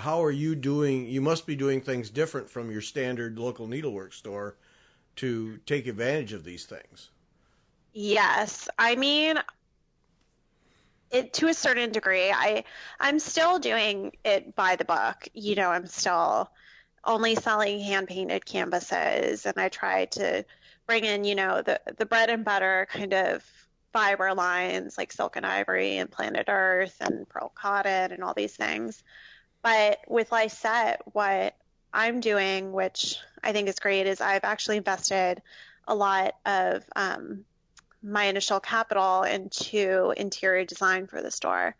[SPEAKER 1] are you doing? You must be doing things different from your standard local needlework store to take advantage of these things.
[SPEAKER 3] Yes, I mean, it to a certain degree. I'm still doing it by the book. You know, I'm still only selling hand painted canvases, and I try to bring in, you know, the bread and butter kind of fiber lines like Silk and Ivory and Planet Earth and Pearl Cotton and all these things. But with Lysette, what I'm doing, which I think is great, is I've actually invested a lot of my initial capital into interior design for the store.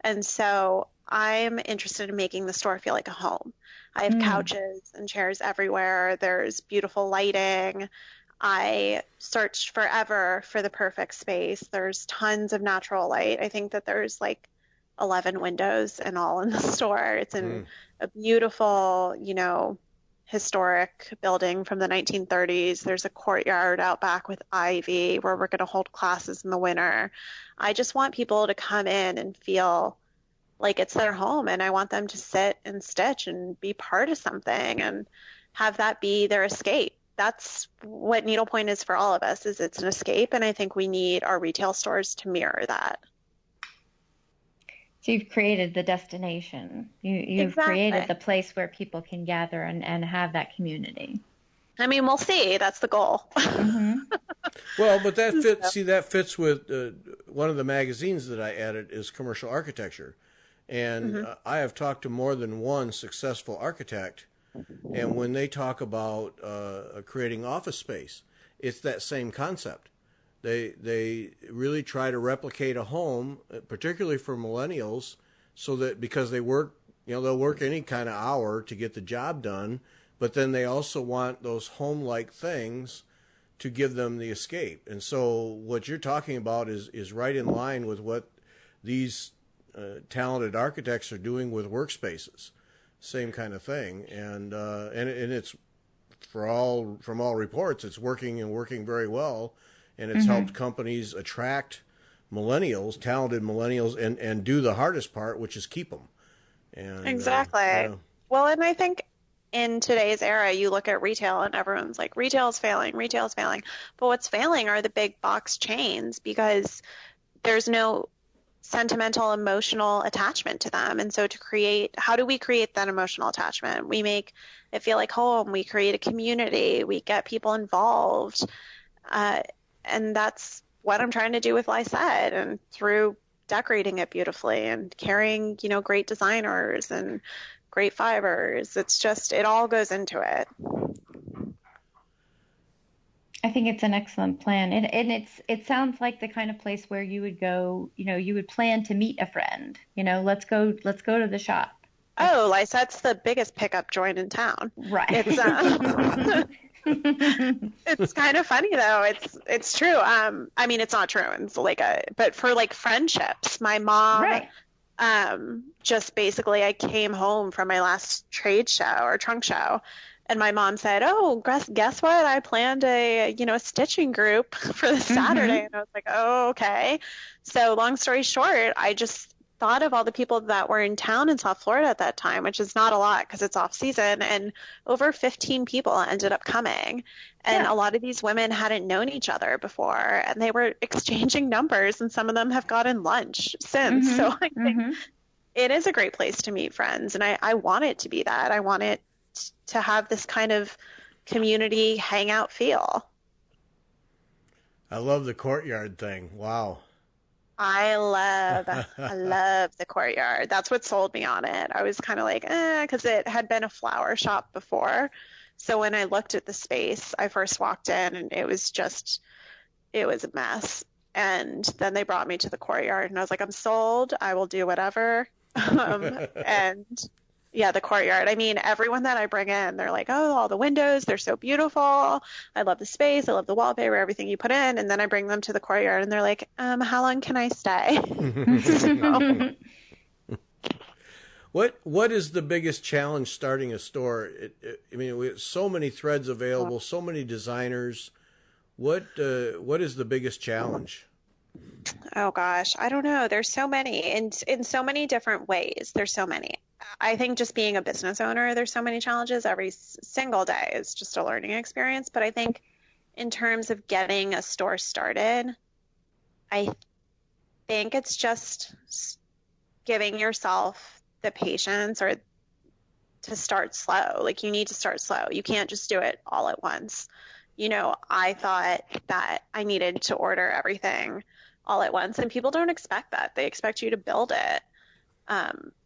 [SPEAKER 3] And so I'm interested in making the store feel like a home. I have couches and chairs everywhere. There's beautiful lighting. I searched forever for the perfect space. There's tons of natural light. I think that there's like 11 windows in all in the store. It's in a beautiful, you know, historic building from the 1930s. There's a courtyard out back with ivy where we're going to hold classes in the winter. I just want people to come in and feel like it's their home, and I want them to sit and stitch and be part of something and have that be their escape. That's what needlepoint is for all of us, is it's an escape, and I think we need our retail stores to mirror that.
[SPEAKER 2] So you've created the destination. You've created the place where people can gather and have that community.
[SPEAKER 3] I mean, we'll see. That's the goal.
[SPEAKER 1] Well, but that fits. See, that fits with one of the magazines that I added is Commercial Architecture, and I have talked to more than one successful architect, and when they talk about creating office space, it's that same concept. They really try to replicate a home, particularly for millennials, so that because they work, you know, they'll work any kind of hour to get the job done, but then they also want those home-like things to give them the escape. And so what you're talking about is right in line with what these talented architects are doing with workspaces. Same kind of thing, and it's from all reports, it's working and working very well. And it's helped companies attract millennials, talented millennials, and do the hardest part, which is keep them. And,
[SPEAKER 3] exactly. Well, and I think in today's era, you look at retail and everyone's like, retail's failing. But what's failing are the big box chains, because there's no sentimental, emotional attachment to them. And so how do we create that emotional attachment? We make it feel like home. We create a community. We get people involved. And that's what I'm trying to do with Lysette, and through decorating it beautifully and carrying, you know, great designers and great fibers. It's just, it all goes into it.
[SPEAKER 2] I think it's an excellent plan. And it sounds like the kind of place where you would go, you know, you would plan to meet a friend, you know, let's go to the shop.
[SPEAKER 3] Oh, Lysette's the biggest pickup joint in town.
[SPEAKER 2] Right.
[SPEAKER 3] It's it's kind of funny though. It's true. I mean, it's not true. It's like but for like friendships, my mom, just basically, I came home from my last trade show or trunk show, and my mom said, "Oh, guess what? I planned a stitching group for this Saturday." And I was like, "Oh, okay." So long story short, I just thought of all the people that were in town in South Florida at that time, which is not a lot because it's off season, and over 15 people ended up coming. And a lot of these women hadn't known each other before, and they were exchanging numbers, and some of them have gotten lunch since. So I think it is a great place to meet friends, and I want it to be that. I want it to have this kind of community hangout feel.
[SPEAKER 1] I love the courtyard thing. Wow.
[SPEAKER 3] I love the courtyard. That's what sold me on it. I was kind of like, because it had been a flower shop before. So when I looked at the space, I first walked in and it was a mess. And then they brought me to the courtyard and I was like, I'm sold. I will do whatever. And Yeah, the courtyard. I mean, everyone that I bring in, they're like, oh, all the windows, they're so beautiful. I love the space. I love the wallpaper, everything you put in. And then I bring them to the courtyard and they're like, how long can I stay? So,
[SPEAKER 1] What is the biggest challenge starting a store? I mean, we have so many threads available, so many designers. What is the biggest challenge?
[SPEAKER 3] oh gosh, I don't know. There's so many in so many different ways. There's so many. I think just being a business owner, there's so many challenges. Every single day is just a learning experience. But I think in terms of getting a store started, I think it's just giving yourself the patience or to start slow. Like you need to start slow. You can't just do it all at once. You know, I thought that I needed to order everything all at once, and people don't expect that. They expect you to build it.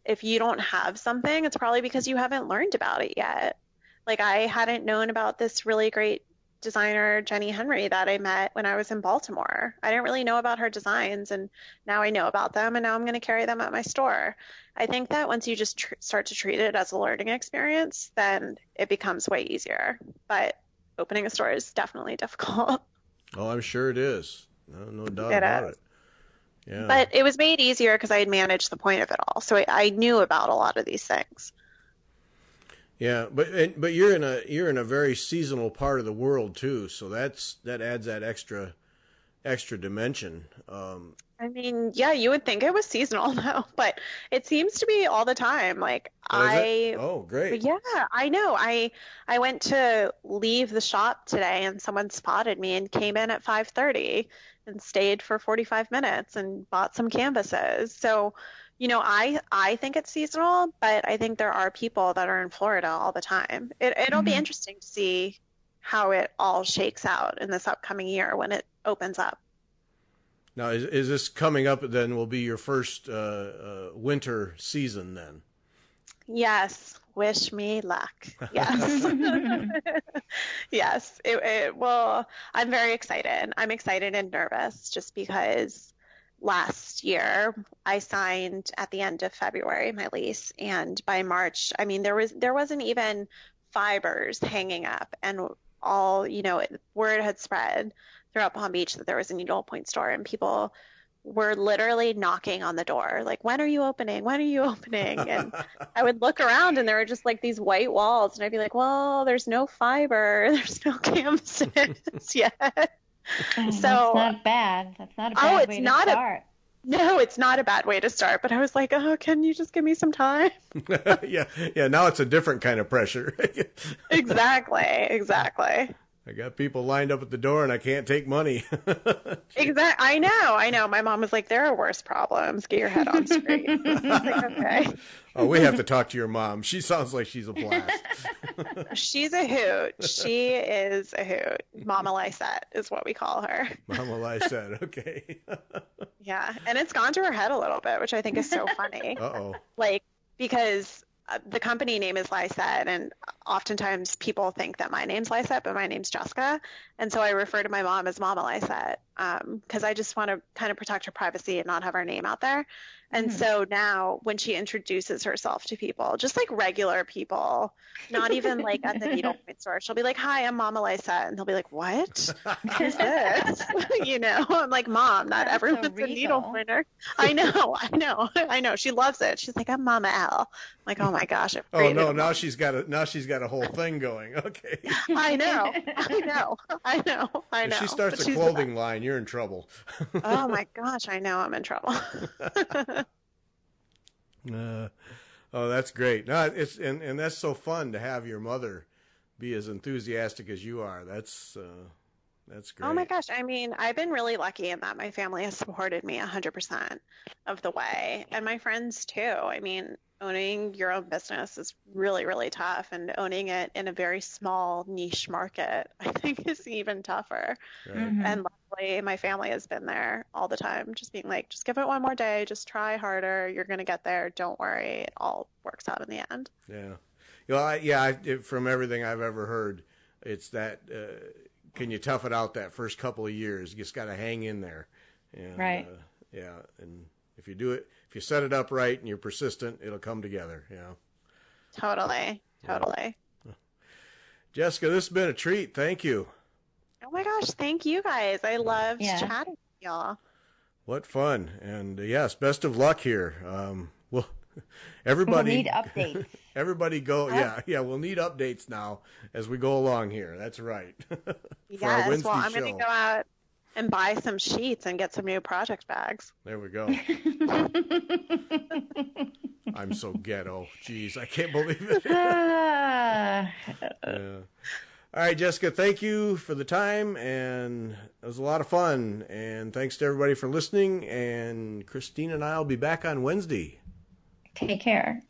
[SPEAKER 3] If you don't have something, it's probably because you haven't learned about it yet. Like I hadn't known about this really great designer, Jenny Henry, that I met when I was in Baltimore. I didn't really know about her designs, and now I know about them, and now I'm going to carry them at my store. I think that once you just start to treat it as a learning experience, then it becomes way easier. But opening a store is definitely difficult.
[SPEAKER 1] Oh, I'm sure it is. No doubt about it. Yeah.
[SPEAKER 3] But it was made easier because I had managed the point of it all. So I knew about a lot of these things.
[SPEAKER 1] Yeah, but you're in a very seasonal part of the world too, so that adds that extra dimension.
[SPEAKER 3] I mean, yeah, you would think it was seasonal though, but it seems to be all the time. Like
[SPEAKER 1] Oh, great.
[SPEAKER 3] Yeah, I know. I went to leave the shop today and someone spotted me and came in at 5:30 and stayed for 45 minutes and bought some canvases. So, you know, I think it's seasonal, but I think there are people that are in Florida all the time. It'll be interesting to see how it all shakes out in this upcoming year when it opens up.
[SPEAKER 1] Now, is this coming up then will be your first winter season then?
[SPEAKER 3] Yes. Wish me luck. Yes. Yes. It will. I'm very excited. I'm excited and nervous just because last year I signed at the end of February my lease, and by March, I mean there wasn't even fibers hanging up, and all, you know, word had spread throughout Palm Beach that there was a needlepoint store, and people were literally knocking on the door, like, when are you opening? When are you opening? And I would look around and there were just like these white walls, and I'd be like, well, there's no fiber, there's no canvases yet.
[SPEAKER 2] Oh,
[SPEAKER 3] So
[SPEAKER 2] that's not bad. That's not a bad way to start.
[SPEAKER 3] No, it's not a bad way to start, but I was like, oh, can you just give me some time?
[SPEAKER 1] Yeah. Now it's a different kind of pressure.
[SPEAKER 3] Exactly.
[SPEAKER 1] I got people lined up at the door and I can't take money.
[SPEAKER 3] I know. My mom was like, there are worse problems. Get your head on straight. I was like, okay.
[SPEAKER 1] Oh, we have to talk to your mom. She sounds like she's a blast.
[SPEAKER 3] She's a hoot. She is a hoot. Mama Lysette is what we call her.
[SPEAKER 1] Mama Lysette, okay.
[SPEAKER 3] Yeah, and it's gone to her head a little bit, which I think is so funny.
[SPEAKER 1] Uh-oh.
[SPEAKER 3] Like, because the company name is Lysette, and oftentimes people think that my name's Lysette, but my name's Jessica. And so I refer to my mom as Mama Lysette because I just want to kind of protect her privacy and not have her name out there. And so now when she introduces herself to people, just like regular people, not even like at the needlepoint store, she'll be like, hi, I'm Mama Lysette. And they'll be like, what? Who's this? You know, I'm like, Mom, not everyone's a needlepointer. I know. She loves it. She's like, I'm Mama L. I'm like, oh my gosh.
[SPEAKER 1] Oh no, now she's got a whole thing going. Okay.
[SPEAKER 3] I know.
[SPEAKER 1] If she starts a clothing line, you're in trouble.
[SPEAKER 3] Oh my gosh, I know I'm in trouble.
[SPEAKER 1] Oh, that's great. No, it's and that's so fun to have your mother be as enthusiastic as you are. That's great.
[SPEAKER 3] Oh my gosh. I mean, I've been really lucky in that my family has supported me 100% of the way, and my friends too. I mean, owning your own business is really, really tough, and owning it in a very small niche market, I think, is even tougher.
[SPEAKER 1] Right.
[SPEAKER 3] And luckily, my family has been there all the time, just being like, just give it one more day, just try harder, you're going to get there, don't worry, it all works out in the end.
[SPEAKER 1] Yeah. You know, from everything I've ever heard, it's that can you tough it out that first couple of years? You just got to hang in there. And,
[SPEAKER 2] right.
[SPEAKER 1] Yeah, and if you do it, if you set it up right and you're persistent, it'll come together, you know.
[SPEAKER 3] Totally.
[SPEAKER 1] Jessica, this has been a treat. Thank you.
[SPEAKER 3] Oh my gosh, thank you guys. I loved chatting with y'all.
[SPEAKER 1] What fun. And yes, best of luck here. Well, everybody
[SPEAKER 2] we'll need updates.
[SPEAKER 1] Everybody go. We'll need updates now as we go along here. That's right.
[SPEAKER 3] Yes, well, I'm going to go out and buy some sheets and get some new project bags.
[SPEAKER 1] There we go. I'm so ghetto. Jeez, I can't believe it. All right, Jessica, thank you for the time, and it was a lot of fun. And thanks to everybody for listening, and Christine and I will be back on Wednesday.
[SPEAKER 2] Take care.